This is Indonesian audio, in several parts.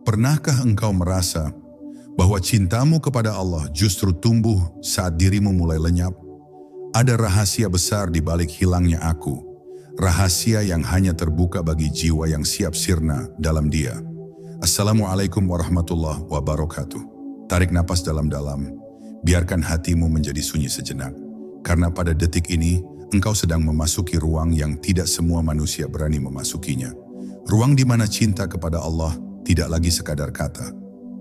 Pernahkah engkau merasa bahwa cintamu kepada Allah justru tumbuh saat dirimu mulai lenyap? Ada rahasia besar di balik hilangnya aku, rahasia yang hanya terbuka bagi jiwa yang siap sirna dalam Dia. Assalamualaikum warahmatullahi wabarakatuh. Tarik napas dalam-dalam, biarkan hatimu menjadi sunyi sejenak. Karena pada detik ini, engkau sedang memasuki ruang yang tidak semua manusia berani memasukinya. Ruang di mana cinta kepada Allah tidak lagi sekadar kata,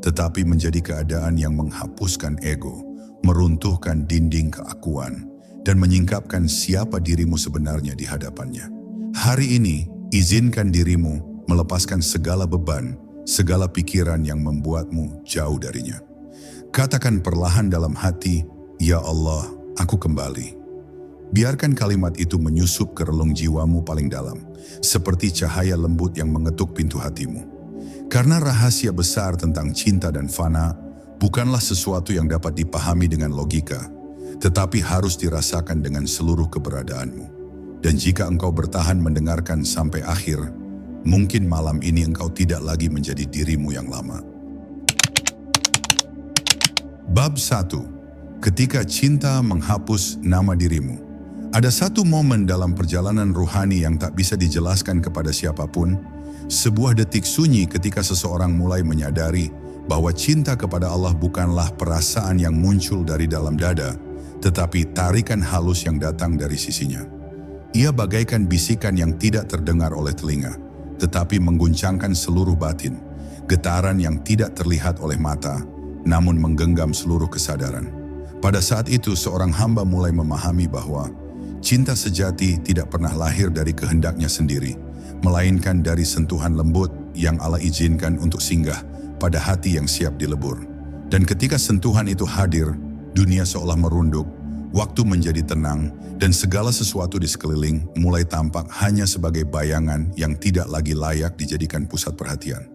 tetapi menjadi keadaan yang menghapuskan ego, meruntuhkan dinding keakuan, dan menyingkapkan siapa dirimu sebenarnya di hadapannya. Hari ini, izinkan dirimu melepaskan segala beban, segala pikiran yang membuatmu jauh darinya. Katakan perlahan dalam hati, "Ya Allah, aku kembali." Biarkan kalimat itu menyusup ke relung jiwamu paling dalam, seperti cahaya lembut yang mengetuk pintu hatimu. Karena rahasia besar tentang cinta dan fana bukanlah sesuatu yang dapat dipahami dengan logika, tetapi harus dirasakan dengan seluruh keberadaanmu. Dan jika engkau bertahan mendengarkan sampai akhir, mungkin malam ini engkau tidak lagi menjadi dirimu yang lama. Bab 1. Ketika cinta menghapus nama dirimu. Ada satu momen dalam perjalanan ruhani yang tak bisa dijelaskan kepada siapapun, sebuah detik sunyi ketika seseorang mulai menyadari bahwa cinta kepada Allah bukanlah perasaan yang muncul dari dalam dada, tetapi tarikan halus yang datang dari sisinya. Ia bagaikan bisikan yang tidak terdengar oleh telinga, tetapi mengguncangkan seluruh batin, getaran yang tidak terlihat oleh mata, namun menggenggam seluruh kesadaran. Pada saat itu seorang hamba mulai memahami bahwa cinta sejati tidak pernah lahir dari kehendaknya sendiri, melainkan dari sentuhan lembut yang Allah izinkan untuk singgah pada hati yang siap dilebur. Dan ketika sentuhan itu hadir, dunia seolah merunduk, waktu menjadi tenang, dan segala sesuatu di sekeliling mulai tampak hanya sebagai bayangan yang tidak lagi layak dijadikan pusat perhatian.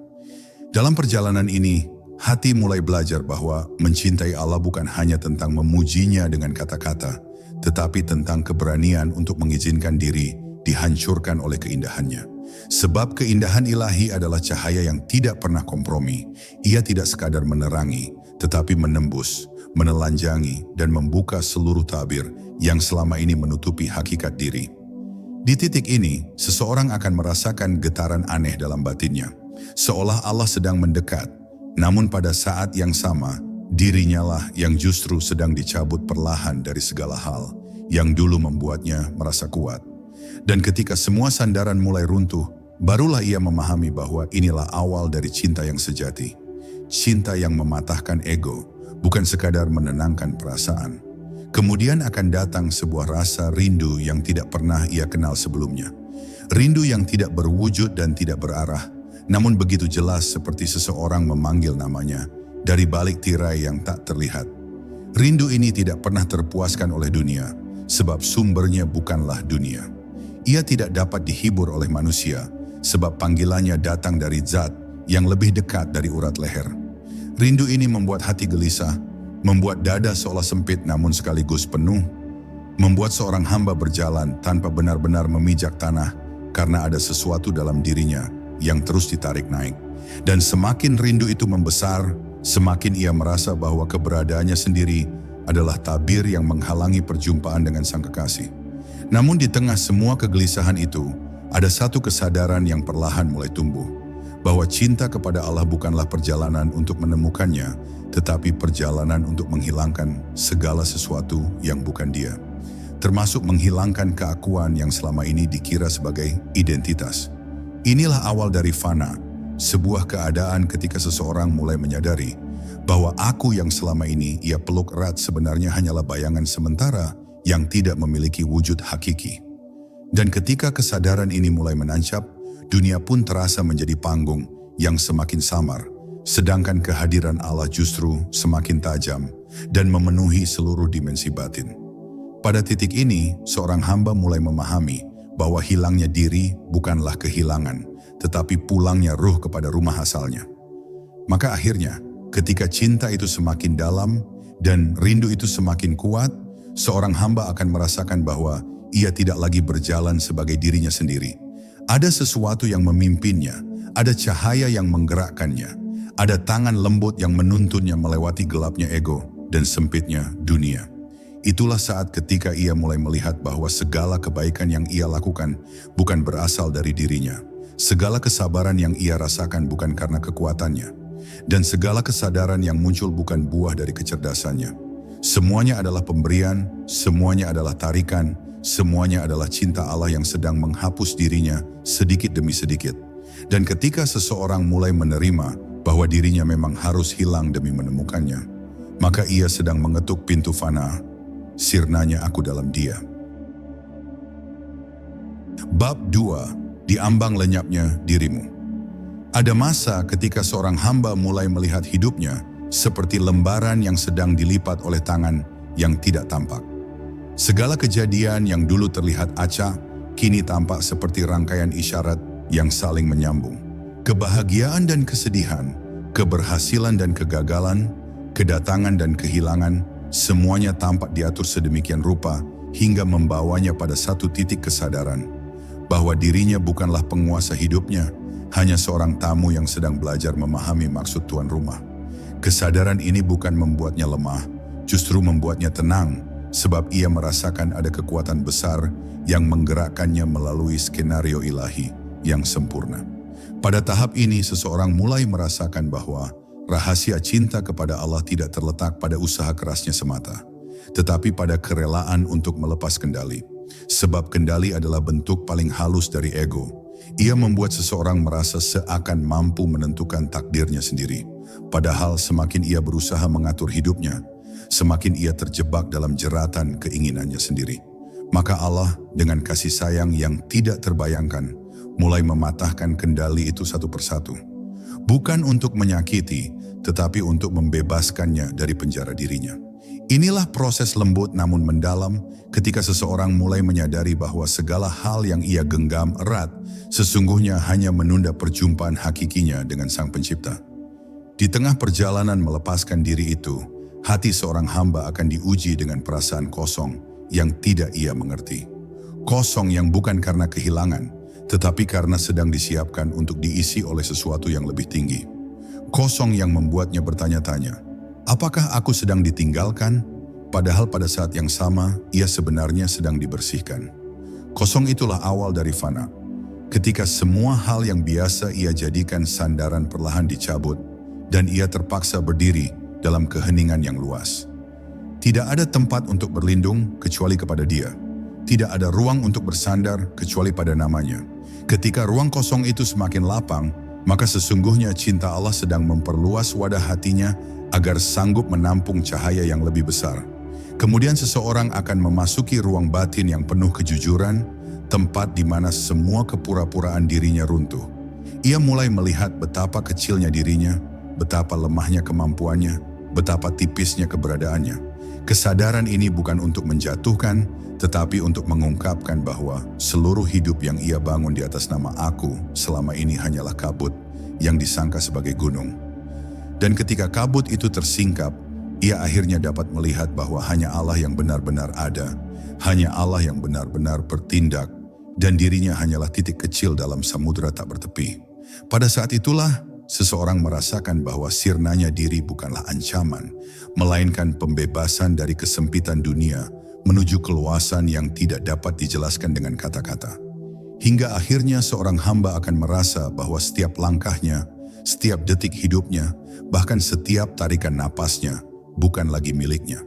Dalam perjalanan ini, hati mulai belajar bahwa mencintai Allah bukan hanya tentang memujinya dengan kata-kata, tetapi tentang keberanian untuk mengizinkan diri dihancurkan oleh keindahannya. Sebab keindahan ilahi adalah cahaya yang tidak pernah kompromi. Ia tidak sekadar menerangi, tetapi menembus, menelanjangi, dan membuka seluruh tabir yang selama ini menutupi hakikat diri. Di titik ini, seseorang akan merasakan getaran aneh dalam batinnya, seolah Allah sedang mendekat. Namun pada saat yang sama, dirinya lah yang justru sedang dicabut perlahan dari segala hal yang dulu membuatnya merasa kuat. Dan ketika semua sandaran mulai runtuh, barulah ia memahami bahwa inilah awal dari cinta yang sejati. Cinta yang mematahkan ego, bukan sekadar menenangkan perasaan. Kemudian akan datang sebuah rasa rindu yang tidak pernah ia kenal sebelumnya. Rindu yang tidak berwujud dan tidak berarah, namun begitu jelas seperti seseorang memanggil namanya dari balik tirai yang tak terlihat. Rindu ini tidak pernah terpuaskan oleh dunia, sebab sumbernya bukanlah dunia. Ia tidak dapat dihibur oleh manusia, sebab panggilannya datang dari zat yang lebih dekat dari urat leher. Rindu ini membuat hati gelisah, membuat dada seolah sempit namun sekaligus penuh, membuat seorang hamba berjalan tanpa benar-benar memijak tanah karena ada sesuatu dalam dirinya yang terus ditarik naik. Dan semakin rindu itu membesar, semakin ia merasa bahwa keberadaannya sendiri adalah tabir yang menghalangi perjumpaan dengan sang kekasih. Namun di tengah semua kegelisahan itu, ada satu kesadaran yang perlahan mulai tumbuh, bahwa cinta kepada Allah bukanlah perjalanan untuk menemukannya, tetapi perjalanan untuk menghilangkan segala sesuatu yang bukan Dia, termasuk menghilangkan keakuan yang selama ini dikira sebagai identitas. Inilah awal dari fana, sebuah keadaan ketika seseorang mulai menyadari bahwa aku yang selama ini ia peluk erat sebenarnya hanyalah bayangan sementara yang tidak memiliki wujud hakiki. Dan ketika kesadaran ini mulai menancap, dunia pun terasa menjadi panggung yang semakin samar, sedangkan kehadiran Allah justru semakin tajam dan memenuhi seluruh dimensi batin. Pada titik ini, seorang hamba mulai memahami bahwa hilangnya diri bukanlah kehilangan, tetapi pulangnya ruh kepada rumah asalnya. Maka akhirnya, ketika cinta itu semakin dalam dan rindu itu semakin kuat, seorang hamba akan merasakan bahwa ia tidak lagi berjalan sebagai dirinya sendiri. Ada sesuatu yang memimpinnya, ada cahaya yang menggerakkannya, Ada tangan lembut yang menuntunnya melewati gelapnya ego dan sempitnya dunia. Itulah saat ketika ia mulai melihat bahwa segala kebaikan yang ia lakukan bukan berasal dari dirinya. Segala kesabaran yang ia rasakan bukan karena kekuatannya. Dan segala kesadaran yang muncul bukan buah dari kecerdasannya. Semuanya adalah pemberian, semuanya adalah tarikan, semuanya adalah cinta Allah yang sedang menghapus dirinya sedikit demi sedikit. Dan ketika seseorang mulai menerima bahwa dirinya memang harus hilang demi menemukannya, maka ia sedang mengetuk pintu fana, sirnanya aku dalam Dia. Bab 2. Diambang lenyapnya dirimu. Ada masa ketika seorang hamba mulai melihat hidupnya seperti lembaran yang sedang dilipat oleh tangan yang tidak tampak. Segala kejadian yang dulu terlihat acak, kini tampak seperti rangkaian isyarat yang saling menyambung. Kebahagiaan dan kesedihan, keberhasilan dan kegagalan, kedatangan dan kehilangan, semuanya tampak diatur sedemikian rupa hingga membawanya pada satu titik kesadaran bahwa dirinya bukanlah penguasa hidupnya, hanya seorang tamu yang sedang belajar memahami maksud tuan rumah. Kesadaran ini bukan membuatnya lemah, justru membuatnya tenang, sebab ia merasakan ada kekuatan besar yang menggerakkannya melalui skenario ilahi yang sempurna. Pada tahap ini, seseorang mulai merasakan bahwa rahasia cinta kepada Allah tidak terletak pada usaha kerasnya semata, tetapi pada kerelaan untuk melepas kendali. Sebab kendali adalah bentuk paling halus dari ego. Ia membuat seseorang merasa seakan mampu menentukan takdirnya sendiri. Padahal semakin ia berusaha mengatur hidupnya, semakin ia terjebak dalam jeratan keinginannya sendiri. Maka Allah dengan kasih sayang yang tidak terbayangkan, mulai mematahkan kendali itu satu persatu. Bukan untuk menyakiti, tetapi untuk membebaskannya dari penjara dirinya. Inilah proses lembut namun mendalam ketika seseorang mulai menyadari bahwa segala hal yang ia genggam erat sesungguhnya hanya menunda perjumpaan hakikinya dengan Sang Pencipta. Di tengah perjalanan melepaskan diri itu, hati seorang hamba akan diuji dengan perasaan kosong yang tidak ia mengerti. Kosong yang bukan karena kehilangan, tetapi karena sedang disiapkan untuk diisi oleh sesuatu yang lebih tinggi. Kosong yang membuatnya bertanya-tanya, apakah aku sedang ditinggalkan? Padahal pada saat yang sama, ia sebenarnya sedang dibersihkan. Kosong itulah awal dari fana. Ketika semua hal yang biasa ia jadikan sandaran perlahan dicabut, dan ia terpaksa berdiri dalam keheningan yang luas. Tidak ada tempat untuk berlindung kecuali kepada Dia. Tidak ada ruang untuk bersandar kecuali pada namanya. Ketika ruang kosong itu semakin lapang, maka sesungguhnya cinta Allah sedang memperluas wadah hatinya agar sanggup menampung cahaya yang lebih besar. Kemudian seseorang akan memasuki ruang batin yang penuh kejujuran, tempat di mana semua kepura-puraan dirinya runtuh. Ia mulai melihat betapa kecilnya dirinya, betapa lemahnya kemampuannya, betapa tipisnya keberadaannya. Kesadaran ini bukan untuk menjatuhkan, tetapi untuk mengungkapkan bahwa seluruh hidup yang ia bangun di atas nama aku selama ini hanyalah kabut yang disangka sebagai gunung. Dan ketika kabut itu tersingkap, ia akhirnya dapat melihat bahwa hanya Allah yang benar-benar ada, hanya Allah yang benar-benar bertindak, dan dirinya hanyalah titik kecil dalam samudera tak bertepi. Pada saat itulah, seseorang merasakan bahwa sirnanya diri bukanlah ancaman, melainkan pembebasan dari kesempitan dunia menuju keluasan yang tidak dapat dijelaskan dengan kata-kata. Hingga akhirnya seorang hamba akan merasa bahwa setiap langkahnya, setiap detik hidupnya, bahkan setiap tarikan napasnya, bukan lagi miliknya.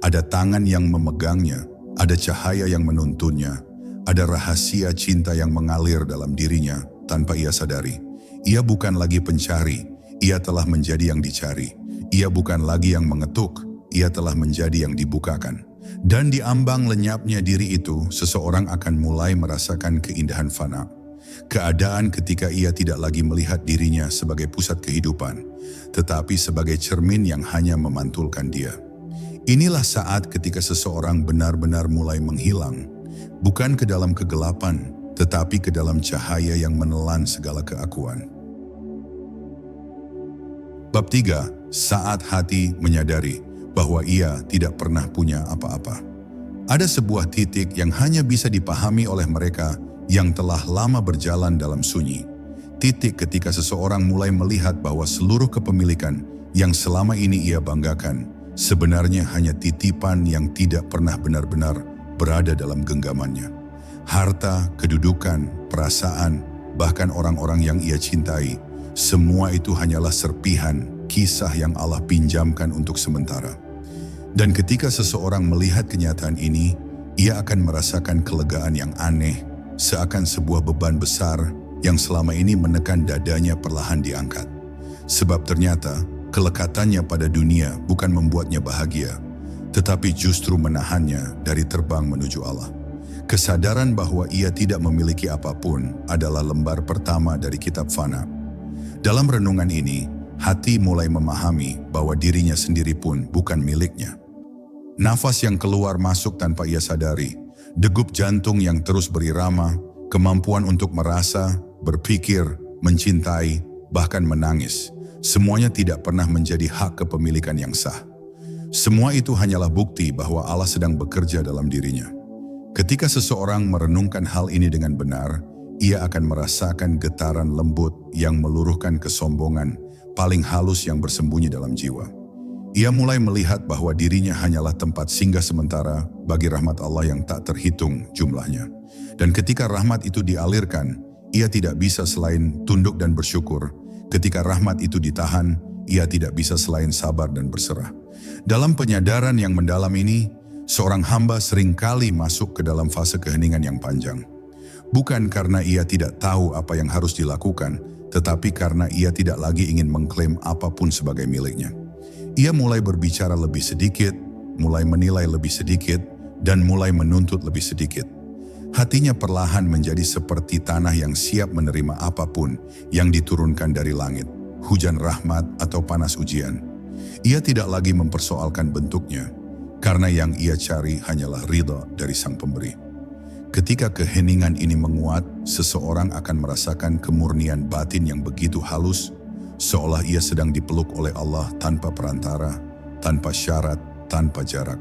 Ada tangan yang memegangnya, ada cahaya yang menuntunnya, ada rahasia cinta yang mengalir dalam dirinya tanpa ia sadari. Ia bukan lagi pencari, ia telah menjadi yang dicari. Ia bukan lagi yang mengetuk, ia telah menjadi yang dibukakan. Dan di ambang lenyapnya diri itu, seseorang akan mulai merasakan keindahan fana. Keadaan ketika ia tidak lagi melihat dirinya sebagai pusat kehidupan, tetapi sebagai cermin yang hanya memantulkan dia. Inilah saat ketika seseorang benar-benar mulai menghilang, bukan ke dalam kegelapan, tetapi ke dalam cahaya yang menelan segala keakuan. Bab 3. Saat hati menyadari bahwa ia tidak pernah punya apa-apa. Ada sebuah titik yang hanya bisa dipahami oleh mereka yang telah lama berjalan dalam sunyi. titik ketika seseorang mulai melihat bahwa seluruh kepemilikan yang selama ini ia banggakan sebenarnya hanya titipan yang tidak pernah benar-benar berada dalam genggamannya. Harta, kedudukan, perasaan, bahkan orang-orang yang ia cintai, semua itu hanyalah serpihan kisah yang Allah pinjamkan untuk sementara. Dan ketika seseorang melihat kenyataan ini, ia akan merasakan kelegaan yang aneh, seakan sebuah beban besar yang selama ini menekan dadanya perlahan diangkat. Sebab ternyata kelekatannya pada dunia bukan membuatnya bahagia, tetapi justru menahannya dari terbang menuju Allah. Kesadaran bahwa ia tidak memiliki apapun adalah lembar pertama dari kitab fana. Dalam renungan ini, hati mulai memahami bahwa dirinya sendiri pun bukan miliknya. Nafas yang keluar masuk tanpa ia sadari, degup jantung yang terus berirama, kemampuan untuk merasa, berpikir, mencintai, bahkan menangis, semuanya tidak pernah menjadi hak kepemilikan yang sah. Semua itu hanyalah bukti bahwa Allah sedang bekerja dalam dirinya. Ketika seseorang merenungkan hal ini dengan benar, ia akan merasakan getaran lembut yang meluruhkan kesombongan paling halus yang bersembunyi dalam jiwa. Ia mulai melihat bahwa dirinya hanyalah tempat singgah sementara bagi rahmat Allah yang tak terhitung jumlahnya. Dan ketika rahmat itu dialirkan, ia tidak bisa selain tunduk dan bersyukur. Ketika rahmat itu ditahan, ia tidak bisa selain sabar dan berserah. Dalam penyadaran yang mendalam ini, seorang hamba seringkali masuk ke dalam fase keheningan yang panjang. Bukan karena ia tidak tahu apa yang harus dilakukan, tetapi karena ia tidak lagi ingin mengklaim apapun sebagai miliknya. Ia mulai berbicara lebih sedikit, mulai menilai lebih sedikit, dan mulai menuntut lebih sedikit. Hatinya perlahan menjadi seperti tanah yang siap menerima apapun yang diturunkan dari langit, hujan rahmat atau panas ujian. Ia tidak lagi mempersoalkan bentuknya, karena yang ia cari hanyalah ridha dari Sang Pemberi. Ketika keheningan ini menguat, seseorang akan merasakan kemurnian batin yang begitu halus, seolah ia sedang dipeluk oleh Allah tanpa perantara, tanpa syarat, tanpa jarak.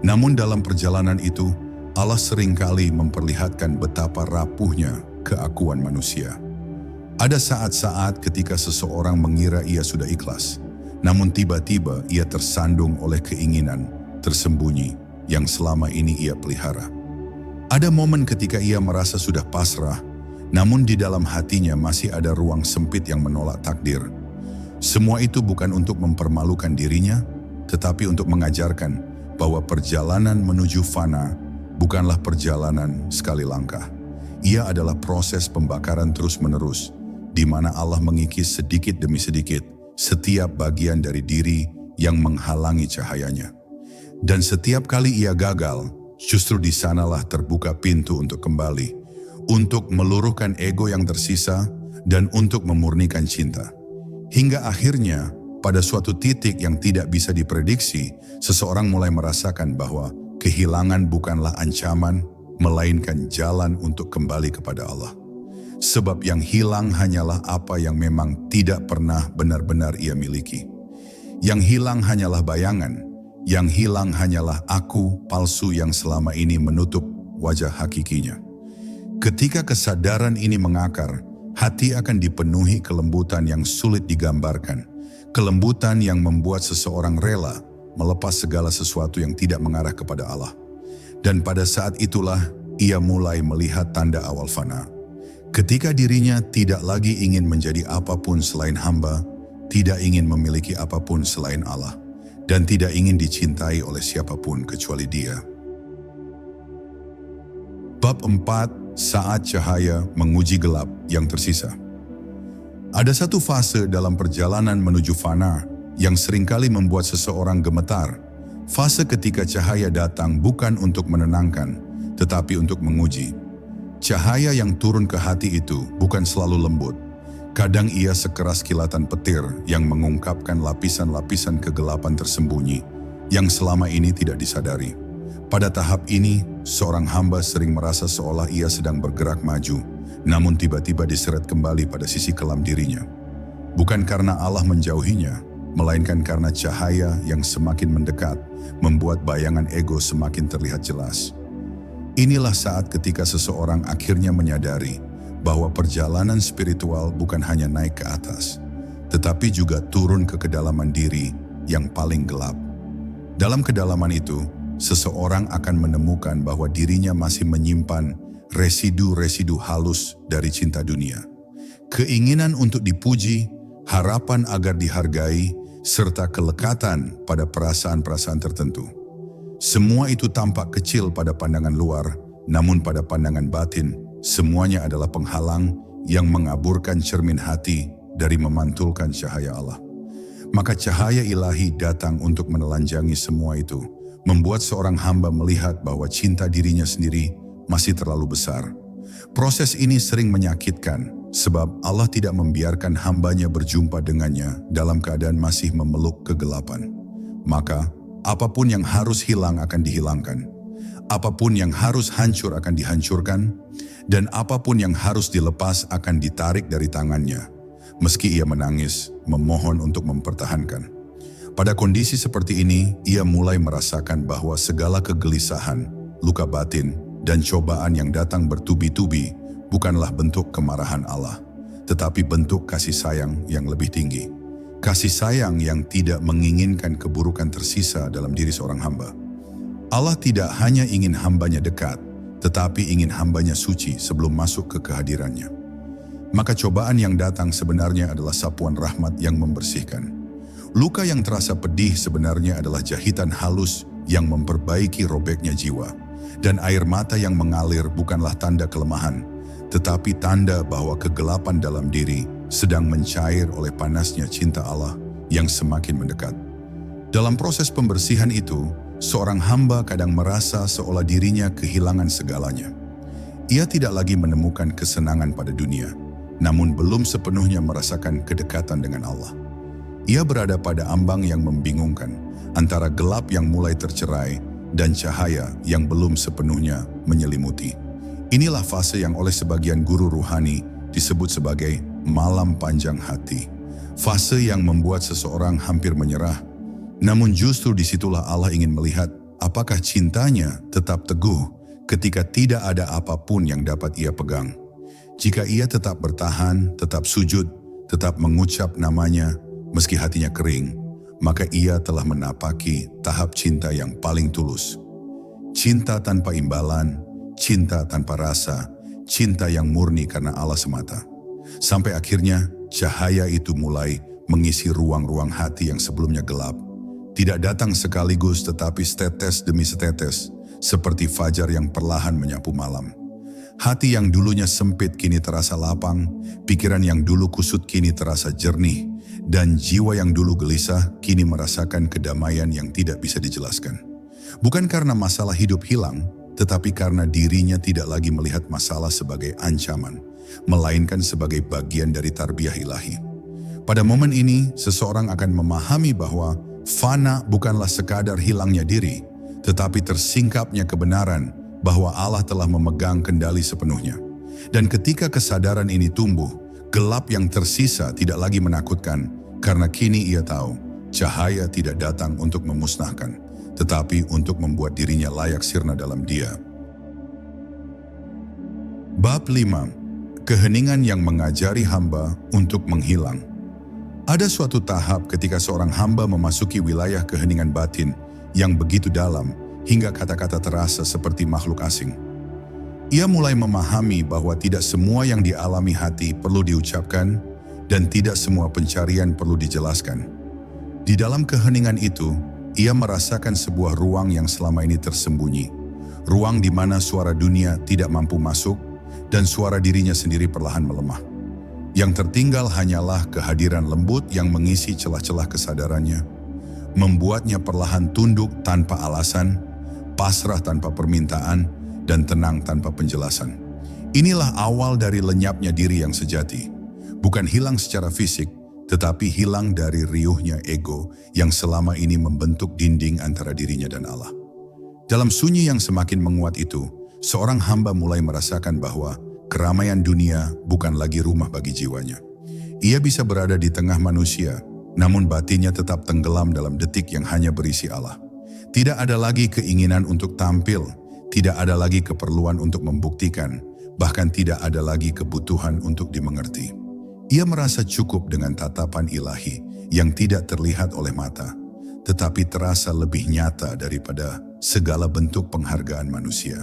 Namun dalam perjalanan itu, Allah seringkali memperlihatkan betapa rapuhnya keakuan manusia. Ada saat-saat ketika seseorang mengira ia sudah ikhlas, namun tiba-tiba ia tersandung oleh keinginan tersembunyi yang selama ini ia pelihara. Ada momen ketika ia merasa sudah pasrah, namun di dalam hatinya masih ada ruang sempit yang menolak takdir. Semua itu bukan untuk mempermalukan dirinya, tetapi untuk mengajarkan bahwa perjalanan menuju fana bukanlah perjalanan sekali langkah. Ia adalah proses pembakaran terus-menerus, di mana Allah mengikis sedikit demi sedikit setiap bagian dari diri yang menghalangi cahayanya. Dan setiap kali ia gagal, justru di sanalah terbuka pintu untuk kembali, untuk meluruhkan ego yang tersisa dan untuk memurnikan cinta. Hingga akhirnya, pada suatu titik yang tidak bisa diprediksi, seseorang mulai merasakan bahwa kehilangan bukanlah ancaman, melainkan jalan untuk kembali kepada Allah. Sebab yang hilang hanyalah apa yang memang tidak pernah benar-benar ia miliki. Yang hilang hanyalah bayangan, yang hilang hanyalah aku palsu yang selama ini menutup wajah hakikinya. Ketika kesadaran ini mengakar, hati akan dipenuhi kelembutan yang sulit digambarkan. Kelembutan yang membuat seseorang rela melepas segala sesuatu yang tidak mengarah kepada Allah. Dan pada saat itulah ia mulai melihat tanda awal fana. Ketika dirinya tidak lagi ingin menjadi apapun selain hamba, tidak ingin memiliki apapun selain Allah, dan tidak ingin dicintai oleh siapapun kecuali Dia. Bab 4, saat cahaya menguji gelap yang tersisa. Ada satu fase dalam perjalanan menuju fana yang seringkali membuat seseorang gemetar. Fase ketika cahaya datang bukan untuk menenangkan, tetapi untuk menguji. Cahaya yang turun ke hati itu bukan selalu lembut. Kadang ia sekeras kilatan petir yang mengungkapkan lapisan-lapisan kegelapan tersembunyi yang selama ini tidak disadari. Pada tahap ini, seorang hamba sering merasa seolah ia sedang bergerak maju, namun tiba-tiba diseret kembali pada sisi kelam dirinya. Bukan karena Allah menjauhinya, melainkan karena cahaya yang semakin mendekat membuat bayangan ego semakin terlihat jelas. Inilah saat ketika seseorang akhirnya menyadari bahwa perjalanan spiritual bukan hanya naik ke atas, tetapi juga turun ke kedalaman diri yang paling gelap. Dalam kedalaman itu, seseorang akan menemukan bahwa dirinya masih menyimpan residu-residu halus dari cinta dunia. Keinginan untuk dipuji, harapan agar dihargai, serta kelekatan pada perasaan-perasaan tertentu. Semua itu tampak kecil pada pandangan luar, namun pada pandangan batin, semuanya adalah penghalang yang mengaburkan cermin hati dari memantulkan cahaya Allah. Maka cahaya ilahi datang untuk menelanjangi semua itu, membuat seorang hamba melihat bahwa cinta dirinya sendiri masih terlalu besar. Proses ini sering menyakitkan, sebab Allah tidak membiarkan hambanya berjumpa dengannya dalam keadaan masih memeluk kegelapan. Maka, apapun yang harus hilang akan dihilangkan, apapun yang harus hancur akan dihancurkan, dan apapun yang harus dilepas akan ditarik dari tangannya, meski ia menangis, memohon untuk mempertahankan. Pada kondisi seperti ini, ia mulai merasakan bahwa segala kegelisahan, luka batin, dan cobaan yang datang bertubi-tubi bukanlah bentuk kemarahan Allah, tetapi bentuk kasih sayang yang lebih tinggi. Kasih sayang yang tidak menginginkan keburukan tersisa dalam diri seorang hamba. Allah tidak hanya ingin hambanya dekat, tetapi ingin hambanya suci sebelum masuk ke kehadirannya. Maka cobaan yang datang sebenarnya adalah sapuan rahmat yang membersihkan. Luka yang terasa pedih sebenarnya adalah jahitan halus yang memperbaiki robeknya jiwa. Dan air mata yang mengalir bukanlah tanda kelemahan, tetapi tanda bahwa kegelapan dalam diri sedang mencair oleh panasnya cinta Allah yang semakin mendekat. Dalam proses pembersihan itu, seorang hamba kadang merasa seolah dirinya kehilangan segalanya. Ia tidak lagi menemukan kesenangan pada dunia, namun belum sepenuhnya merasakan kedekatan dengan Allah. Ia berada pada ambang yang membingungkan, antara gelap yang mulai tercerai dan cahaya yang belum sepenuhnya menyelimuti. Inilah fase yang oleh sebagian guru ruhani disebut sebagai malam panjang hati. Fase yang membuat seseorang hampir menyerah. Namun justru disitulah Allah ingin melihat apakah cintanya tetap teguh ketika tidak ada apapun yang dapat ia pegang. Jika ia tetap bertahan, tetap sujud, tetap mengucap namanya, meski hatinya kering, maka ia telah menapaki tahap cinta yang paling tulus. Cinta tanpa imbalan, cinta tanpa rasa, cinta yang murni karena Allah semata. Sampai akhirnya cahaya itu mulai mengisi ruang-ruang hati yang sebelumnya gelap. Tidak datang sekaligus tetapi setetes demi setetes, seperti fajar yang perlahan menyapu malam. Hati yang dulunya sempit kini terasa lapang, pikiran yang dulu kusut kini terasa jernih, dan jiwa yang dulu gelisah kini merasakan kedamaian yang tidak bisa dijelaskan. Bukan karena masalah hidup hilang, tetapi karena dirinya tidak lagi melihat masalah sebagai ancaman, melainkan sebagai bagian dari tarbiyah ilahi. Pada momen ini, seseorang akan memahami bahwa fana bukanlah sekadar hilangnya diri, tetapi tersingkapnya kebenaran bahwa Allah telah memegang kendali sepenuhnya. Dan ketika kesadaran ini tumbuh, gelap yang tersisa tidak lagi menakutkan, karena kini ia tahu cahaya tidak datang untuk memusnahkan, tetapi untuk membuat dirinya layak sirna dalam Dia. Bab 5. Keheningan yang mengajari hamba untuk menghilang. Ada suatu tahap ketika seorang hamba memasuki wilayah keheningan batin yang begitu dalam hingga kata-kata terasa seperti makhluk asing. Ia mulai memahami bahwa tidak semua yang dialami hati perlu diucapkan dan tidak semua pencarian perlu dijelaskan. Di dalam keheningan itu, ia merasakan sebuah ruang yang selama ini tersembunyi. Ruang di mana suara dunia tidak mampu masuk dan suara dirinya sendiri perlahan melemah. Yang tertinggal hanyalah kehadiran lembut yang mengisi celah-celah kesadarannya, membuatnya perlahan tunduk tanpa alasan, pasrah tanpa permintaan, dan tenang tanpa penjelasan. Inilah awal dari lenyapnya diri yang sejati. Bukan hilang secara fisik, tetapi hilang dari riuhnya ego yang selama ini membentuk dinding antara dirinya dan Allah. Dalam sunyi yang semakin menguat itu, seorang hamba mulai merasakan bahwa keramaian dunia bukan lagi rumah bagi jiwanya. Ia bisa berada di tengah manusia, namun batinnya tetap tenggelam dalam detik yang hanya berisi Allah. Tidak ada lagi keinginan untuk tampil, tidak ada lagi keperluan untuk membuktikan, bahkan tidak ada lagi kebutuhan untuk dimengerti. Ia merasa cukup dengan tatapan ilahi yang tidak terlihat oleh mata, tetapi terasa lebih nyata daripada segala bentuk penghargaan manusia.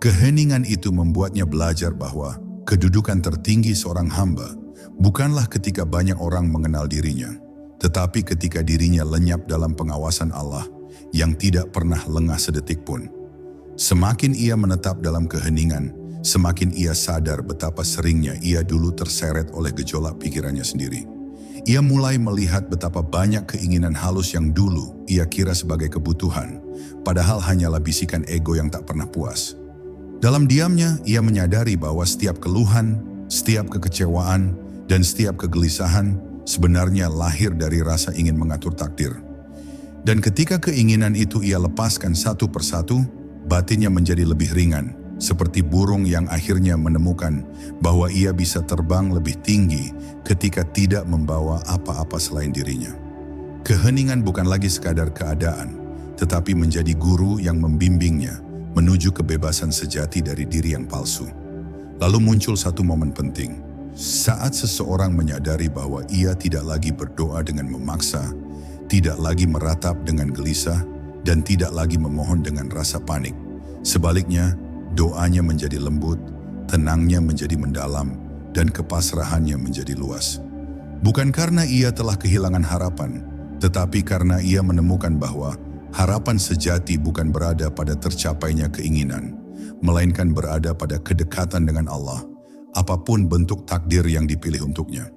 Keheningan itu membuatnya belajar bahwa kedudukan tertinggi seorang hamba bukanlah ketika banyak orang mengenal dirinya, tetapi ketika dirinya lenyap dalam pengawasan Allah yang tidak pernah lengah sedetik pun. Semakin ia menetap dalam keheningan, semakin ia sadar betapa seringnya ia dulu terseret oleh gejolak pikirannya sendiri. Ia mulai melihat betapa banyak keinginan halus yang dulu ia kira sebagai kebutuhan, padahal hanyalah bisikan ego yang tak pernah puas. Dalam diamnya, ia menyadari bahwa setiap keluhan, setiap kekecewaan, dan setiap kegelisahan sebenarnya lahir dari rasa ingin mengatur takdir. Dan ketika keinginan itu ia lepaskan satu persatu, batinnya menjadi lebih ringan, seperti burung yang akhirnya menemukan bahwa ia bisa terbang lebih tinggi ketika tidak membawa apa-apa selain dirinya. Keheningan bukan lagi sekadar keadaan, tetapi menjadi guru yang membimbingnya menuju kebebasan sejati dari diri yang palsu. Lalu muncul satu momen penting, saat seseorang menyadari bahwa ia tidak lagi berdoa dengan memaksa, tidak lagi meratap dengan gelisah, dan tidak lagi memohon dengan rasa panik. Sebaliknya, doanya menjadi lembut, tenangnya menjadi mendalam, dan kepasrahannya menjadi luas. Bukan karena ia telah kehilangan harapan, tetapi karena ia menemukan bahwa harapan sejati bukan berada pada tercapainya keinginan, melainkan berada pada kedekatan dengan Allah, apapun bentuk takdir yang dipilih untuknya.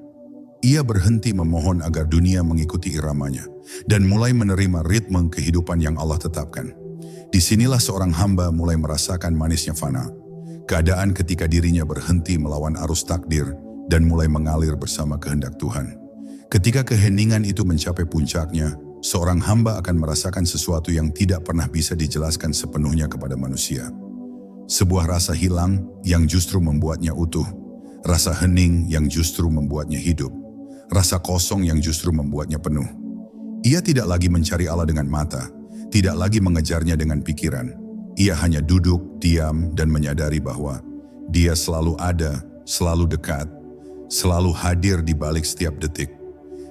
Ia berhenti memohon agar dunia mengikuti iramanya, dan mulai menerima ritme kehidupan yang Allah tetapkan. Disinilah seorang hamba mulai merasakan manisnya fana, keadaan ketika dirinya berhenti melawan arus takdir dan mulai mengalir bersama kehendak Tuhan. Ketika keheningan itu mencapai puncaknya, seorang hamba akan merasakan sesuatu yang tidak pernah bisa dijelaskan sepenuhnya kepada manusia. Sebuah rasa hilang yang justru membuatnya utuh, rasa hening yang justru membuatnya hidup, rasa kosong yang justru membuatnya penuh. Ia tidak lagi mencari Allah dengan mata, tidak lagi mengejarnya dengan pikiran. Ia hanya duduk, diam, dan menyadari bahwa Dia selalu ada, selalu dekat, selalu hadir di balik setiap detik.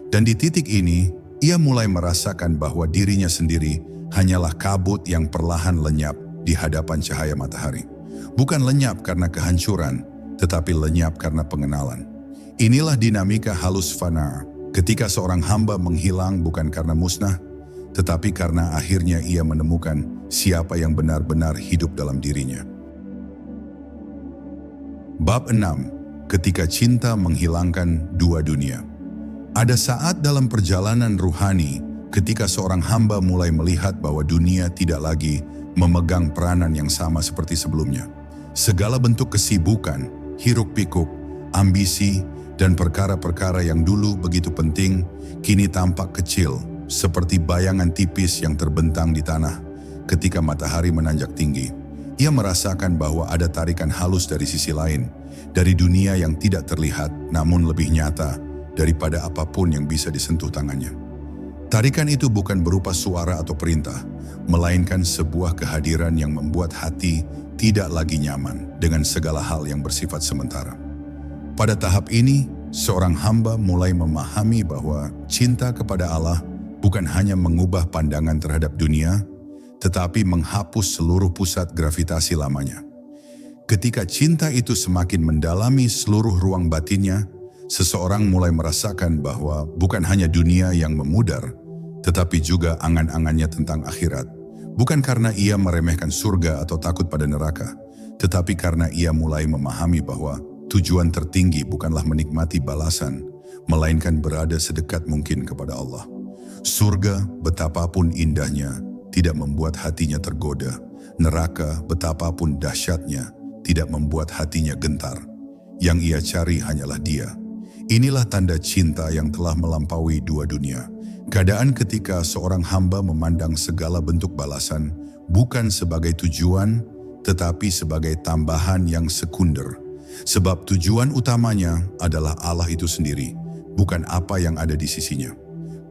Dan di titik ini, ia mulai merasakan bahwa dirinya sendiri hanyalah kabut yang perlahan lenyap di hadapan cahaya matahari. Bukan lenyap karena kehancuran, tetapi lenyap karena pengenalan. Inilah dinamika halus fana, ketika seorang hamba menghilang bukan karena musnah, tetapi karena akhirnya ia menemukan siapa yang benar-benar hidup dalam dirinya. Bab 6. Ketika cinta menghilangkan dua dunia. Ada saat dalam perjalanan ruhani ketika seorang hamba mulai melihat bahwa dunia tidak lagi memegang peranan yang sama seperti sebelumnya. Segala bentuk kesibukan, hiruk-pikuk, ambisi, dan perkara-perkara yang dulu begitu penting kini tampak kecil seperti bayangan tipis yang terbentang di tanah ketika matahari menanjak tinggi. Ia merasakan bahwa ada tarikan halus dari sisi lain, dari dunia yang tidak terlihat namun lebih nyata daripada apapun yang bisa disentuh tangannya. Tarikan itu bukan berupa suara atau perintah, melainkan sebuah kehadiran yang membuat hati tidak lagi nyaman dengan segala hal yang bersifat sementara. Pada tahap ini, seorang hamba mulai memahami bahwa cinta kepada Allah bukan hanya mengubah pandangan terhadap dunia, tetapi menghapus seluruh pusat gravitasi lamanya. Ketika cinta itu semakin mendalami seluruh ruang batinnya, seseorang mulai merasakan bahwa bukan hanya dunia yang memudar, tetapi juga angan-angannya tentang akhirat. Bukan karena ia meremehkan surga atau takut pada neraka, tetapi karena ia mulai memahami bahwa tujuan tertinggi bukanlah menikmati balasan, melainkan berada sedekat mungkin kepada Allah. Surga, betapapun indahnya, tidak membuat hatinya tergoda. Neraka, betapapun dahsyatnya, tidak membuat hatinya gentar. Yang ia cari hanyalah Dia. Inilah tanda cinta yang telah melampaui dua dunia. Keadaan ketika seorang hamba memandang segala bentuk balasan bukan sebagai tujuan, tetapi sebagai tambahan yang sekunder. Sebab tujuan utamanya adalah Allah itu sendiri, bukan apa yang ada di sisinya.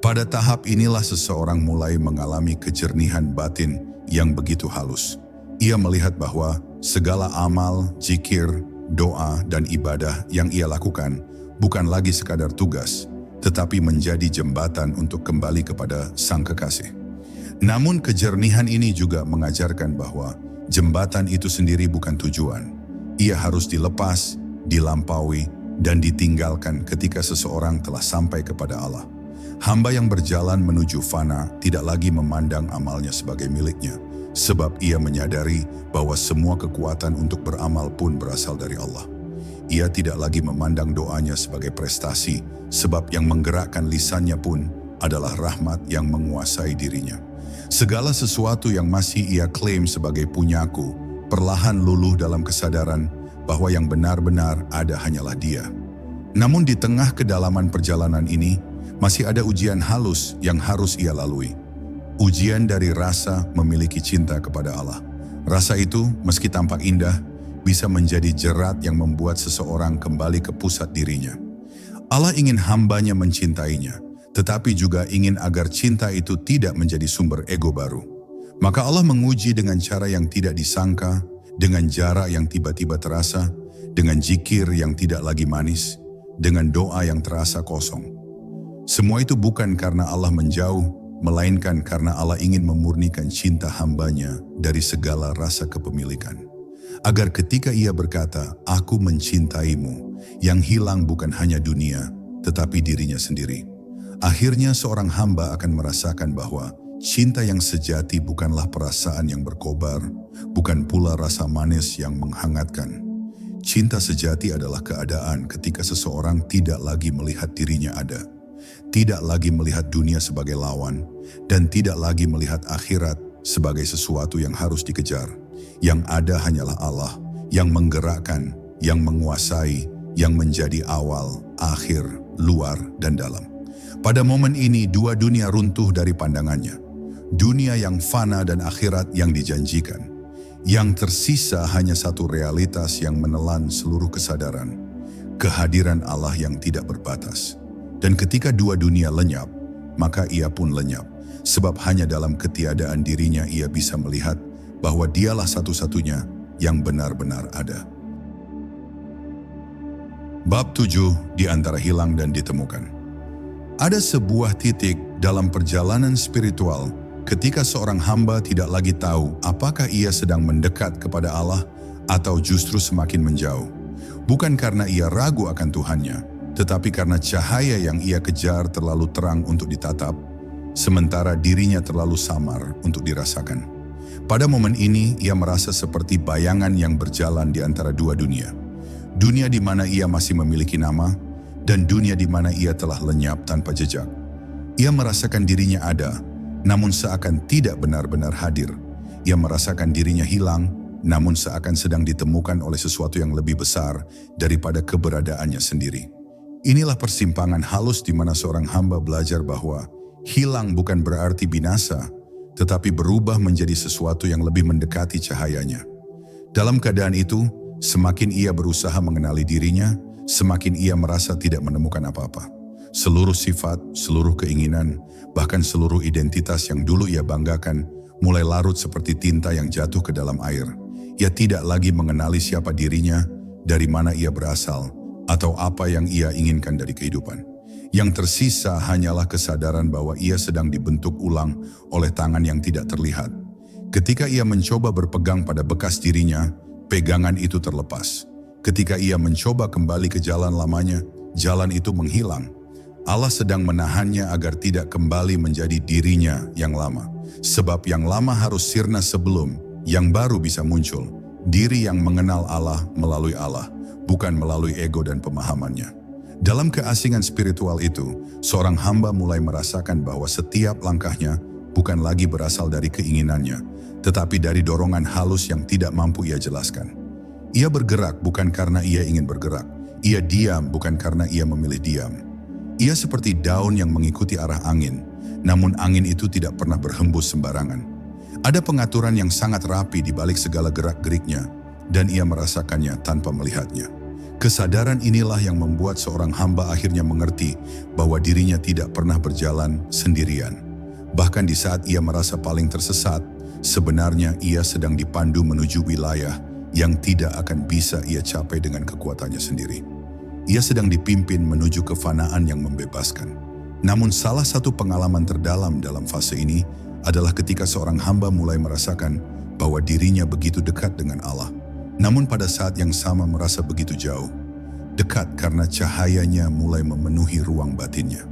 Pada tahap inilah seseorang mulai mengalami kejernihan batin yang begitu halus. Ia melihat bahwa segala amal, zikir, doa, dan ibadah yang ia lakukan bukan lagi sekadar tugas, tetapi menjadi jembatan untuk kembali kepada Sang Kekasih. Namun kejernihan ini juga mengajarkan bahwa jembatan itu sendiri bukan tujuan. Ia harus dilepas, dilampaui, dan ditinggalkan ketika seseorang telah sampai kepada Allah. Hamba yang berjalan menuju fana tidak lagi memandang amalnya sebagai miliknya, sebab ia menyadari bahwa semua kekuatan untuk beramal pun berasal dari Allah. Ia tidak lagi memandang doanya sebagai prestasi, sebab yang menggerakkan lisannya pun adalah rahmat yang menguasai dirinya. Segala sesuatu yang masih ia klaim sebagai punyaku, perlahan luluh dalam kesadaran bahwa yang benar-benar ada hanyalah Dia. Namun di tengah kedalaman perjalanan ini, masih ada ujian halus yang harus ia lalui. Ujian dari rasa memiliki cinta kepada Allah. Rasa itu, meski tampak indah, bisa menjadi jerat yang membuat seseorang kembali ke pusat dirinya. Allah ingin hambanya mencintainya, tetapi juga ingin agar cinta itu tidak menjadi sumber ego baru. Maka Allah menguji dengan cara yang tidak disangka, dengan jarak yang tiba-tiba terasa, dengan zikir yang tidak lagi manis, dengan doa yang terasa kosong. Semua itu bukan karena Allah menjauh, melainkan karena Allah ingin memurnikan cinta hambanya dari segala rasa kepemilikan. Agar ketika ia berkata, "Aku mencintaimu," yang hilang bukan hanya dunia, tetapi dirinya sendiri. Akhirnya seorang hamba akan merasakan bahwa cinta yang sejati bukanlah perasaan yang berkobar, bukan pula rasa manis yang menghangatkan. Cinta sejati adalah keadaan ketika seseorang tidak lagi melihat dirinya ada, tidak lagi melihat dunia sebagai lawan, dan tidak lagi melihat akhirat sebagai sesuatu yang harus dikejar. Yang ada hanyalah Allah, yang menggerakkan, yang menguasai, yang menjadi awal, akhir, luar, dan dalam. Pada momen ini, dua dunia runtuh dari pandangannya. Dunia yang fana dan akhirat yang dijanjikan. Yang tersisa hanya satu realitas yang menelan seluruh kesadaran. Kehadiran Allah yang tidak berbatas. Dan ketika dua dunia lenyap, maka ia pun lenyap. Sebab hanya dalam ketiadaan dirinya ia bisa melihat bahwa dialah satu-satunya yang benar-benar ada. Bab 7 di antara hilang dan ditemukan. Ada sebuah titik dalam perjalanan spiritual ketika seorang hamba tidak lagi tahu apakah ia sedang mendekat kepada Allah atau justru semakin menjauh. Bukan karena ia ragu akan Tuhannya, tetapi karena cahaya yang ia kejar terlalu terang untuk ditatap, sementara dirinya terlalu samar untuk dirasakan. Pada momen ini, ia merasa seperti bayangan yang berjalan di antara dua dunia. Dunia di mana ia masih memiliki nama, dan dunia di mana ia telah lenyap tanpa jejak. Ia merasakan dirinya ada, namun seakan tidak benar-benar hadir. Ia merasakan dirinya hilang, namun seakan sedang ditemukan oleh sesuatu yang lebih besar daripada keberadaannya sendiri. Inilah persimpangan halus di mana seorang hamba belajar bahwa hilang bukan berarti binasa, tetapi berubah menjadi sesuatu yang lebih mendekati cahayanya. Dalam keadaan itu, semakin ia berusaha mengenali dirinya, semakin ia merasa tidak menemukan apa-apa. Seluruh sifat, seluruh keinginan, bahkan seluruh identitas yang dulu ia banggakan, mulai larut seperti tinta yang jatuh ke dalam air. Ia tidak lagi mengenali siapa dirinya, dari mana ia berasal, atau apa yang ia inginkan dari kehidupan. Yang tersisa hanyalah kesadaran bahwa ia sedang dibentuk ulang oleh tangan yang tidak terlihat. Ketika ia mencoba berpegang pada bekas dirinya, pegangan itu terlepas. Ketika ia mencoba kembali ke jalan lamanya, jalan itu menghilang. Allah sedang menahannya agar tidak kembali menjadi dirinya yang lama. Sebab yang lama harus sirna sebelum yang baru bisa muncul. Diri yang mengenal Allah melalui Allah, bukan melalui ego dan pemahamannya. Dalam keasingan spiritual itu, seorang hamba mulai merasakan bahwa setiap langkahnya bukan lagi berasal dari keinginannya, tetapi dari dorongan halus yang tidak mampu ia jelaskan. Ia bergerak bukan karena ia ingin bergerak. Ia diam bukan karena ia memilih diam. Ia seperti daun yang mengikuti arah angin, namun angin itu tidak pernah berhembus sembarangan. Ada pengaturan yang sangat rapi di balik segala gerak-geriknya, dan ia merasakannya tanpa melihatnya. Kesadaran inilah yang membuat seorang hamba akhirnya mengerti bahwa dirinya tidak pernah berjalan sendirian. Bahkan di saat ia merasa paling tersesat, sebenarnya ia sedang dipandu menuju wilayah yang tidak akan bisa ia capai dengan kekuatannya sendiri. Ia sedang dipimpin menuju kefanaan yang membebaskan. Namun salah satu pengalaman terdalam dalam fase ini adalah ketika seorang hamba mulai merasakan bahwa dirinya begitu dekat dengan Allah, namun pada saat yang sama merasa begitu jauh. Dekat karena cahayanya mulai memenuhi ruang batinnya.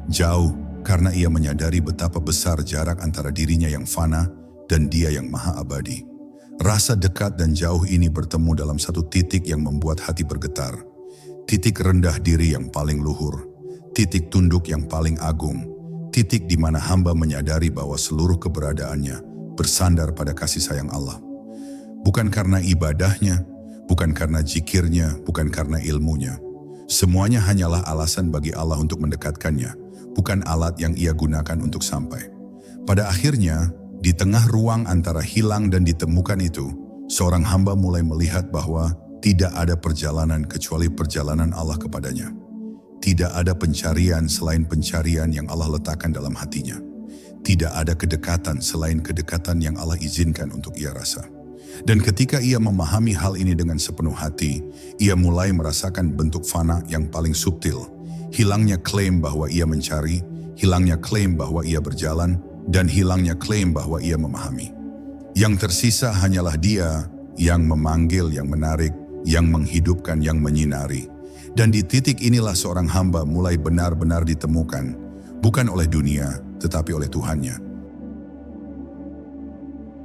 Jauh karena ia menyadari betapa besar jarak antara dirinya yang fana dan Dia yang maha abadi. Rasa dekat dan jauh ini bertemu dalam satu titik yang membuat hati bergetar. Titik rendah diri yang paling luhur, titik tunduk yang paling agung, titik di mana hamba menyadari bahwa seluruh keberadaannya bersandar pada kasih sayang Allah. Bukan karena ibadahnya, bukan karena zikirnya, bukan karena ilmunya. Semuanya hanyalah alasan bagi Allah untuk mendekatkannya, bukan alat yang ia gunakan untuk sampai. Pada akhirnya, di tengah ruang antara hilang dan ditemukan itu, seorang hamba mulai melihat bahwa tidak ada perjalanan kecuali perjalanan Allah kepadanya. Tidak ada pencarian selain pencarian yang Allah letakkan dalam hatinya. Tidak ada kedekatan selain kedekatan yang Allah izinkan untuk ia rasa. Dan ketika ia memahami hal ini dengan sepenuh hati, ia mulai merasakan bentuk fana yang paling subtil. Hilangnya klaim bahwa ia mencari, hilangnya klaim bahwa ia berjalan, dan hilangnya klaim bahwa ia memahami. Yang tersisa hanyalah Dia yang memanggil, yang menarik, yang menghidupkan, yang menyinari. Dan di titik inilah seorang hamba mulai benar-benar ditemukan, bukan oleh dunia, tetapi oleh Tuhannya.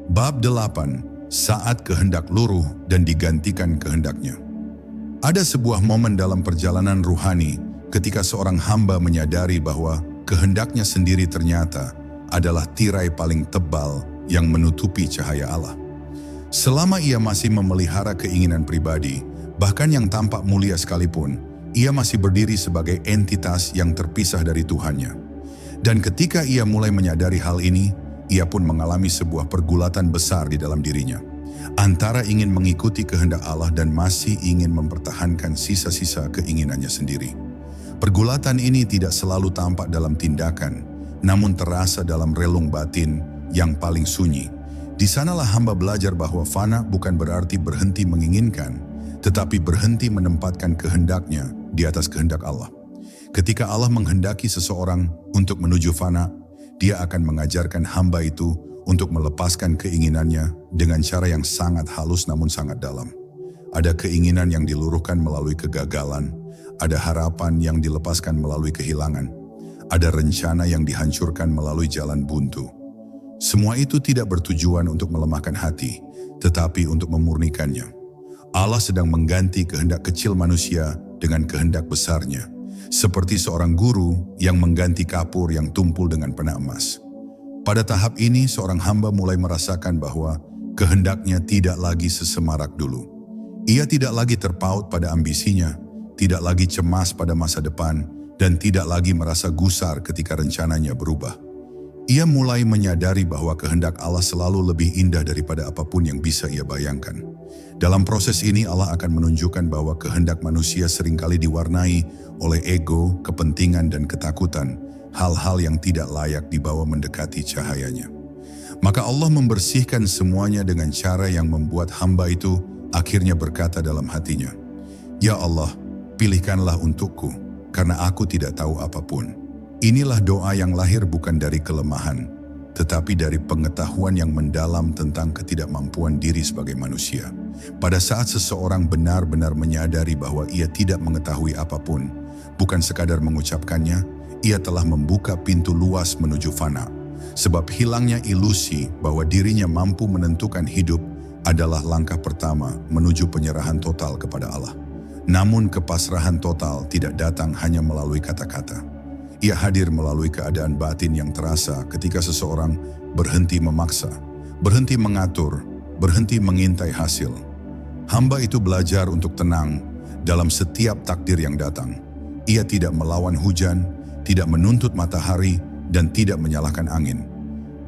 Bab 8. Saat kehendak luruh dan digantikan kehendaknya. Ada sebuah momen dalam perjalanan ruhani ketika seorang hamba menyadari bahwa kehendaknya sendiri ternyata adalah tirai paling tebal yang menutupi cahaya Allah. Selama ia masih memelihara keinginan pribadi, bahkan yang tampak mulia sekalipun, ia masih berdiri sebagai entitas yang terpisah dari Tuhannya. Dan ketika ia mulai menyadari hal ini, ia pun mengalami sebuah pergulatan besar di dalam dirinya. Antara ingin mengikuti kehendak Allah dan masih ingin mempertahankan sisa-sisa keinginannya sendiri. Pergulatan ini tidak selalu tampak dalam tindakan, namun terasa dalam relung batin yang paling sunyi. Di sanalah hamba belajar bahwa fana bukan berarti berhenti menginginkan, tetapi berhenti menempatkan kehendaknya di atas kehendak Allah. Ketika Allah menghendaki seseorang untuk menuju fana, Dia akan mengajarkan hamba itu untuk melepaskan keinginannya dengan cara yang sangat halus namun sangat dalam. Ada keinginan yang diluruhkan melalui kegagalan, ada harapan yang dilepaskan melalui kehilangan, ada rencana yang dihancurkan melalui jalan buntu. Semua itu tidak bertujuan untuk melemahkan hati, tetapi untuk memurnikannya. Allah sedang mengganti kehendak kecil manusia dengan kehendak besarnya, seperti seorang guru yang mengganti kapur yang tumpul dengan pena emas. Pada tahap ini, seorang hamba mulai merasakan bahwa kehendaknya tidak lagi sesemarak dulu. Ia tidak lagi terpaut pada ambisinya, tidak lagi cemas pada masa depan, dan tidak lagi merasa gusar ketika rencananya berubah. Ia mulai menyadari bahwa kehendak Allah selalu lebih indah daripada apapun yang bisa ia bayangkan. Dalam proses ini Allah akan menunjukkan bahwa kehendak manusia seringkali diwarnai oleh ego, kepentingan, dan ketakutan, hal-hal yang tidak layak dibawa mendekati cahayanya. Maka Allah membersihkan semuanya dengan cara yang membuat hamba itu akhirnya berkata dalam hatinya, "Ya Allah, pilihkanlah untukku, karena aku tidak tahu apapun." Inilah doa yang lahir bukan dari kelemahan, tetapi dari pengetahuan yang mendalam tentang ketidakmampuan diri sebagai manusia. Pada saat seseorang benar-benar menyadari bahwa ia tidak mengetahui apapun, bukan sekadar mengucapkannya, ia telah membuka pintu luas menuju fana. Sebab hilangnya ilusi bahwa dirinya mampu menentukan hidup adalah langkah pertama menuju penyerahan total kepada Allah. Namun kepasrahan total tidak datang hanya melalui kata-kata. Ia hadir melalui keadaan batin yang terasa ketika seseorang berhenti memaksa, berhenti mengatur, berhenti mengintai hasil. Hamba itu belajar untuk tenang dalam setiap takdir yang datang. Ia tidak melawan hujan, tidak menuntut matahari, dan tidak menyalahkan angin.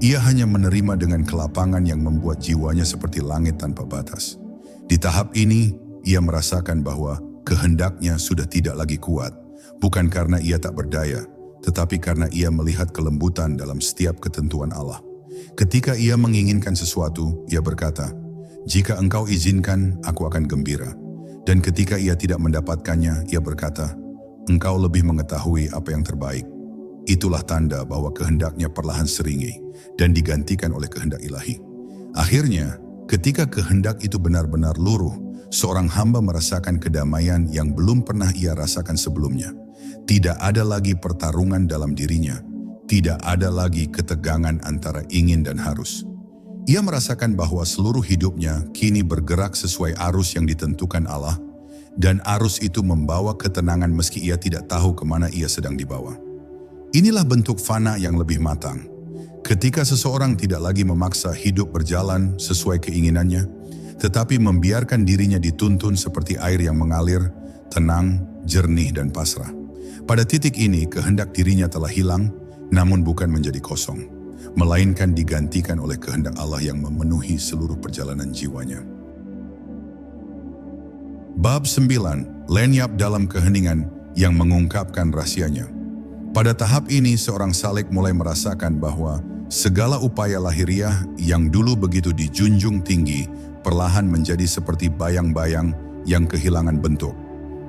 Ia hanya menerima dengan kelapangan yang membuat jiwanya seperti langit tanpa batas. Di tahap ini, ia merasakan bahwa kehendaknya sudah tidak lagi kuat, bukan karena ia tak berdaya, tetapi karena ia melihat kelembutan dalam setiap ketentuan Allah. Ketika ia menginginkan sesuatu, ia berkata, Jika engkau izinkan, aku akan gembira. Dan ketika ia tidak mendapatkannya, ia berkata, engkau lebih mengetahui apa yang terbaik. Itulah tanda bahwa kehendaknya perlahan seringai dan digantikan oleh kehendak ilahi. Akhirnya, ketika kehendak itu benar-benar luruh, seorang hamba merasakan kedamaian yang belum pernah ia rasakan sebelumnya. Tidak ada lagi pertarungan dalam dirinya. Tidak ada lagi ketegangan antara ingin dan harus. Ia merasakan bahwa seluruh hidupnya kini bergerak sesuai arus yang ditentukan Allah, dan arus itu membawa ketenangan meski ia tidak tahu kemana ia sedang dibawa. Inilah bentuk fana yang lebih matang. Ketika seseorang tidak lagi memaksa hidup berjalan sesuai keinginannya, tetapi membiarkan dirinya dituntun seperti air yang mengalir, tenang, jernih, dan pasrah. Pada titik ini, kehendak dirinya telah hilang, namun bukan menjadi kosong, melainkan digantikan oleh kehendak Allah yang memenuhi seluruh perjalanan jiwanya. Bab 9, lenyap dalam keheningan yang mengungkapkan rahasianya. Pada tahap ini, seorang salik mulai merasakan bahwa segala upaya lahiriah yang dulu begitu dijunjung tinggi, perlahan menjadi seperti bayang-bayang yang kehilangan bentuk.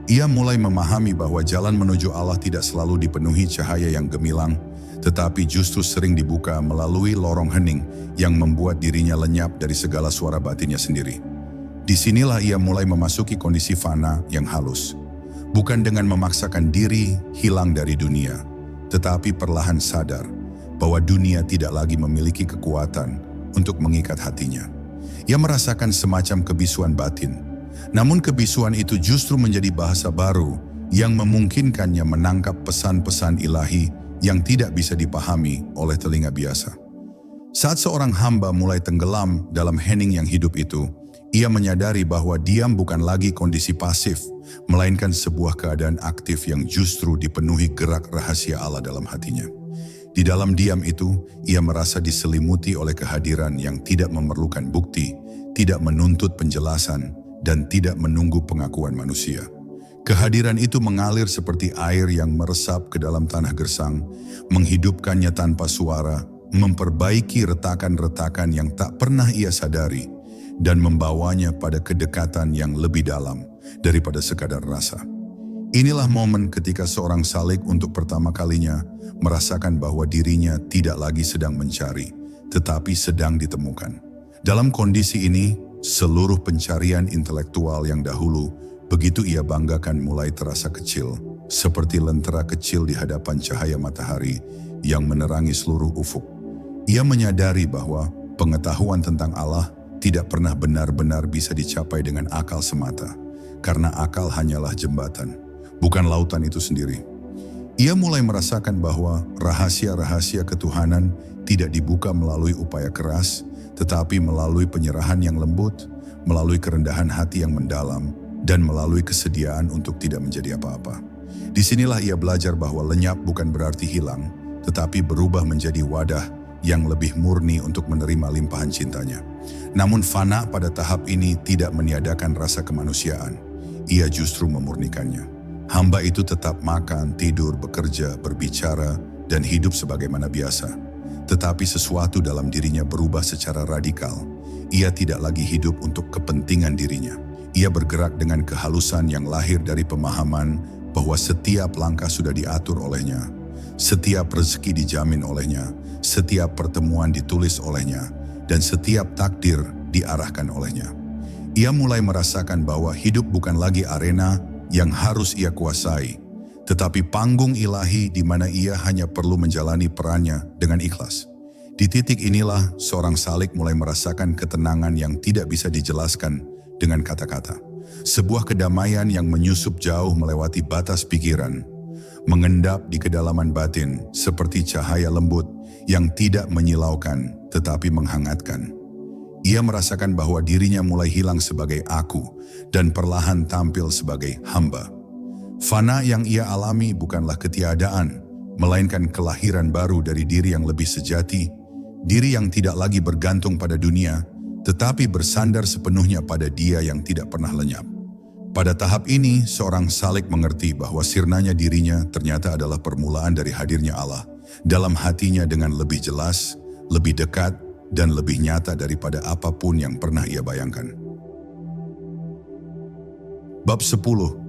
Ia mulai memahami bahwa jalan menuju Allah tidak selalu dipenuhi cahaya yang gemilang, tetapi justru sering dibuka melalui lorong hening yang membuat dirinya lenyap dari segala suara batinnya sendiri. Disinilah ia mulai memasuki kondisi fana yang halus. Bukan dengan memaksakan diri hilang dari dunia, tetapi perlahan sadar bahwa dunia tidak lagi memiliki kekuatan untuk mengikat hatinya. Ia merasakan semacam kebisuan batin. Namun kebisuan itu justru menjadi bahasa baru yang memungkinkannya menangkap pesan-pesan ilahi yang tidak bisa dipahami oleh telinga biasa. Saat seorang hamba mulai tenggelam dalam hening yang hidup itu, ia menyadari bahwa diam bukan lagi kondisi pasif, melainkan sebuah keadaan aktif yang justru dipenuhi gerak rahasia Allah dalam hatinya. Di dalam diam itu, ia merasa diselimuti oleh kehadiran yang tidak memerlukan bukti, tidak menuntut penjelasan, dan tidak menunggu pengakuan manusia. Kehadiran itu mengalir seperti air yang meresap ke dalam tanah gersang, menghidupkannya tanpa suara, memperbaiki retakan-retakan yang tak pernah ia sadari, dan membawanya pada kedekatan yang lebih dalam daripada sekadar rasa. Inilah momen ketika seorang salik untuk pertama kalinya merasakan bahwa dirinya tidak lagi sedang mencari, tetapi sedang ditemukan. Dalam kondisi ini, seluruh pencarian intelektual yang dahulu begitu ia banggakan mulai terasa kecil, seperti lentera kecil di hadapan cahaya matahari yang menerangi seluruh ufuk. Ia menyadari bahwa pengetahuan tentang Allah tidak pernah benar-benar bisa dicapai dengan akal semata, karena akal hanyalah jembatan, bukan lautan itu sendiri. Ia mulai merasakan bahwa rahasia-rahasia ketuhanan tidak dibuka melalui upaya keras, tetapi melalui penyerahan yang lembut, melalui kerendahan hati yang mendalam, dan melalui kesediaan untuk tidak menjadi apa-apa. Disinilah ia belajar bahwa lenyap bukan berarti hilang, tetapi berubah menjadi wadah yang lebih murni untuk menerima limpahan cintanya. Namun fana pada tahap ini tidak meniadakan rasa kemanusiaan. Ia justru memurnikannya. Hamba itu tetap makan, tidur, bekerja, berbicara, dan hidup sebagaimana biasa. Tetapi sesuatu dalam dirinya berubah secara radikal. Ia tidak lagi hidup untuk kepentingan dirinya. Ia bergerak dengan kehalusan yang lahir dari pemahaman bahwa setiap langkah sudah diatur olehnya. Setiap rezeki dijamin olehnya, setiap pertemuan ditulis olehnya, dan setiap takdir diarahkan olehnya. Ia mulai merasakan bahwa hidup bukan lagi arena yang harus ia kuasai, tetapi panggung ilahi di mana ia hanya perlu menjalani perannya dengan ikhlas. Di titik inilah seorang salik mulai merasakan ketenangan yang tidak bisa dijelaskan dengan kata-kata. Sebuah kedamaian yang menyusup jauh melewati batas pikiran, mengendap di kedalaman batin seperti cahaya lembut yang tidak menyilaukan tetapi menghangatkan. Ia merasakan bahwa dirinya mulai hilang sebagai aku dan perlahan tampil sebagai hamba. Fana yang ia alami bukanlah ketiadaan, melainkan kelahiran baru dari diri yang lebih sejati, diri yang tidak lagi bergantung pada dunia, tetapi bersandar sepenuhnya pada Dia yang tidak pernah lenyap. Pada tahap ini, seorang salik mengerti bahwa sirnanya dirinya ternyata adalah permulaan dari hadirnya Allah dalam hatinya dengan lebih jelas, lebih dekat, dan lebih nyata daripada apapun yang pernah ia bayangkan. Bab 10.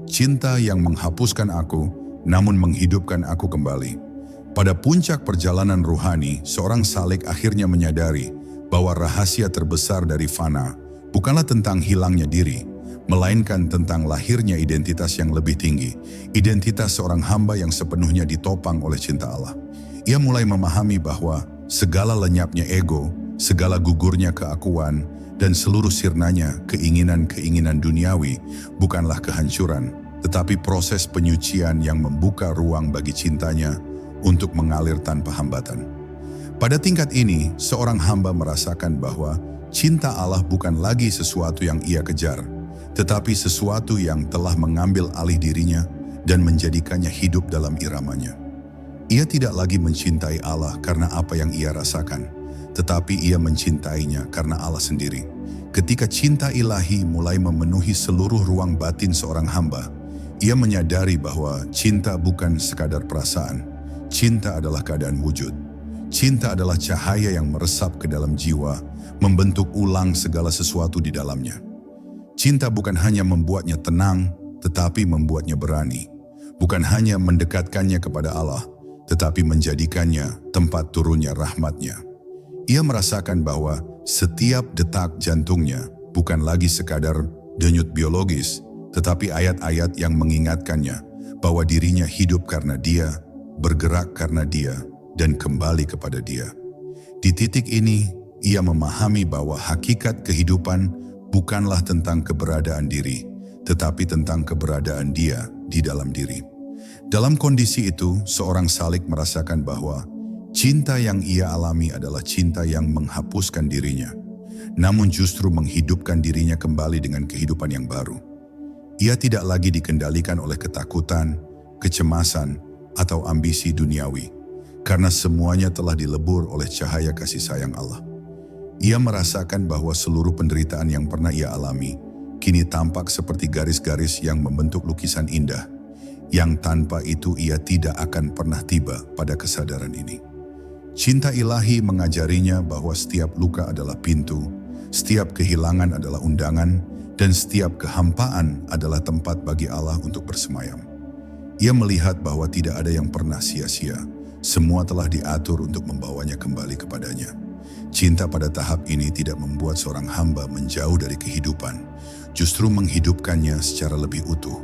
Cinta yang menghapuskan aku, namun menghidupkan aku kembali. Pada puncak perjalanan ruhani, seorang salik akhirnya menyadari bahwa rahasia terbesar dari fana bukanlah tentang hilangnya diri, melainkan tentang lahirnya identitas yang lebih tinggi, identitas seorang hamba yang sepenuhnya ditopang oleh cinta Allah. Ia mulai memahami bahwa segala lenyapnya ego, segala gugurnya keakuan, dan seluruh sirnanya keinginan-keinginan duniawi bukanlah kehancuran, tetapi proses penyucian yang membuka ruang bagi cintanya untuk mengalir tanpa hambatan. Pada tingkat ini, seorang hamba merasakan bahwa cinta Allah bukan lagi sesuatu yang ia kejar, tetapi sesuatu yang telah mengambil alih dirinya dan menjadikannya hidup dalam iramanya. Ia tidak lagi mencintai Allah karena apa yang ia rasakan, tetapi ia mencintainya karena Allah sendiri. Ketika cinta ilahi mulai memenuhi seluruh ruang batin seorang hamba, ia menyadari bahwa cinta bukan sekadar perasaan. Cinta adalah keadaan wujud. Cinta adalah cahaya yang meresap ke dalam jiwa, membentuk ulang segala sesuatu di dalamnya. Cinta bukan hanya membuatnya tenang, tetapi membuatnya berani. Bukan hanya mendekatkannya kepada Allah, tetapi menjadikannya tempat turunnya rahmatnya. Ia merasakan bahwa setiap detak jantungnya bukan lagi sekadar denyut biologis, tetapi ayat-ayat yang mengingatkannya bahwa dirinya hidup karena Dia, bergerak karena Dia, dan kembali kepada Dia. Di titik ini, ia memahami bahwa hakikat kehidupan bukanlah tentang keberadaan diri, tetapi tentang keberadaan Dia di dalam diri. Dalam kondisi itu, seorang salik merasakan bahwa cinta yang ia alami adalah cinta yang menghapuskan dirinya, namun justru menghidupkan dirinya kembali dengan kehidupan yang baru. Ia tidak lagi dikendalikan oleh ketakutan, kecemasan, atau ambisi duniawi, karena semuanya telah dilebur oleh cahaya kasih sayang Allah. Ia merasakan bahwa seluruh penderitaan yang pernah ia alami, kini tampak seperti garis-garis yang membentuk lukisan indah, yang tanpa itu ia tidak akan pernah tiba pada kesadaran ini. Cinta ilahi mengajarinya bahwa setiap luka adalah pintu, setiap kehilangan adalah undangan, dan setiap kehampaan adalah tempat bagi Allah untuk bersemayam. Ia melihat bahwa tidak ada yang pernah sia-sia, semua telah diatur untuk membawanya kembali kepadanya. Cinta pada tahap ini tidak membuat seorang hamba menjauh dari kehidupan, justru menghidupkannya secara lebih utuh.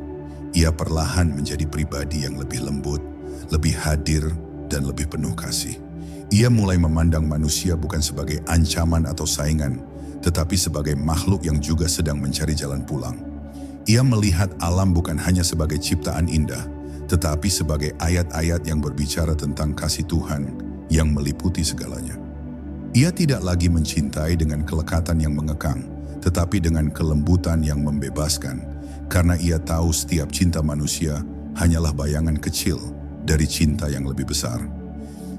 Ia perlahan menjadi pribadi yang lebih lembut, lebih hadir, dan lebih penuh kasih. Ia mulai memandang manusia bukan sebagai ancaman atau saingan, tetapi sebagai makhluk yang juga sedang mencari jalan pulang. Ia melihat alam bukan hanya sebagai ciptaan indah, tetapi sebagai ayat-ayat yang berbicara tentang kasih Tuhan yang meliputi segalanya. Ia tidak lagi mencintai dengan kelekatan yang mengekang, tetapi dengan kelembutan yang membebaskan, karena ia tahu setiap cinta manusia hanyalah bayangan kecil dari cinta yang lebih besar.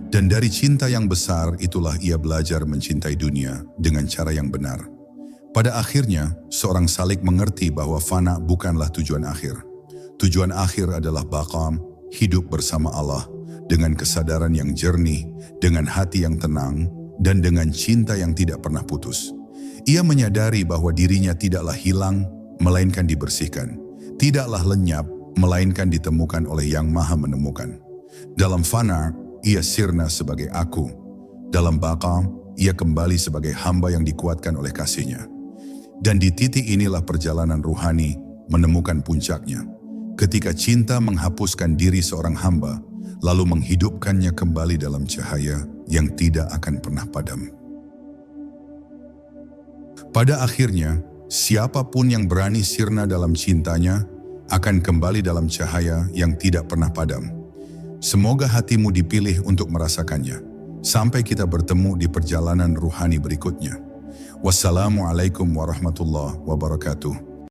Dan dari cinta yang besar itulah ia belajar mencintai dunia dengan cara yang benar. Pada akhirnya, seorang salik mengerti bahwa fana bukanlah tujuan akhir. Tujuan akhir adalah baqam, hidup bersama Allah, dengan kesadaran yang jernih, dengan hati yang tenang, dan dengan cinta yang tidak pernah putus. Ia menyadari bahwa dirinya tidaklah hilang, melainkan dibersihkan. Tidaklah lenyap, melainkan ditemukan oleh Yang Maha Menemukan. Dalam fana, ia sirna sebagai aku. Dalam baqam, ia kembali sebagai hamba yang dikuatkan oleh kasih-Nya. Dan di titik inilah perjalanan ruhani menemukan puncaknya. Ketika cinta menghapuskan diri seorang hamba, lalu menghidupkannya kembali dalam cahaya yang tidak akan pernah padam. Pada akhirnya, siapapun yang berani sirna dalam cintanya akan kembali dalam cahaya yang tidak pernah padam. Semoga hatimu dipilih untuk merasakannya. Sampai kita bertemu di perjalanan ruhani berikutnya. Wassalamualaikum warahmatullahi wabarakatuh.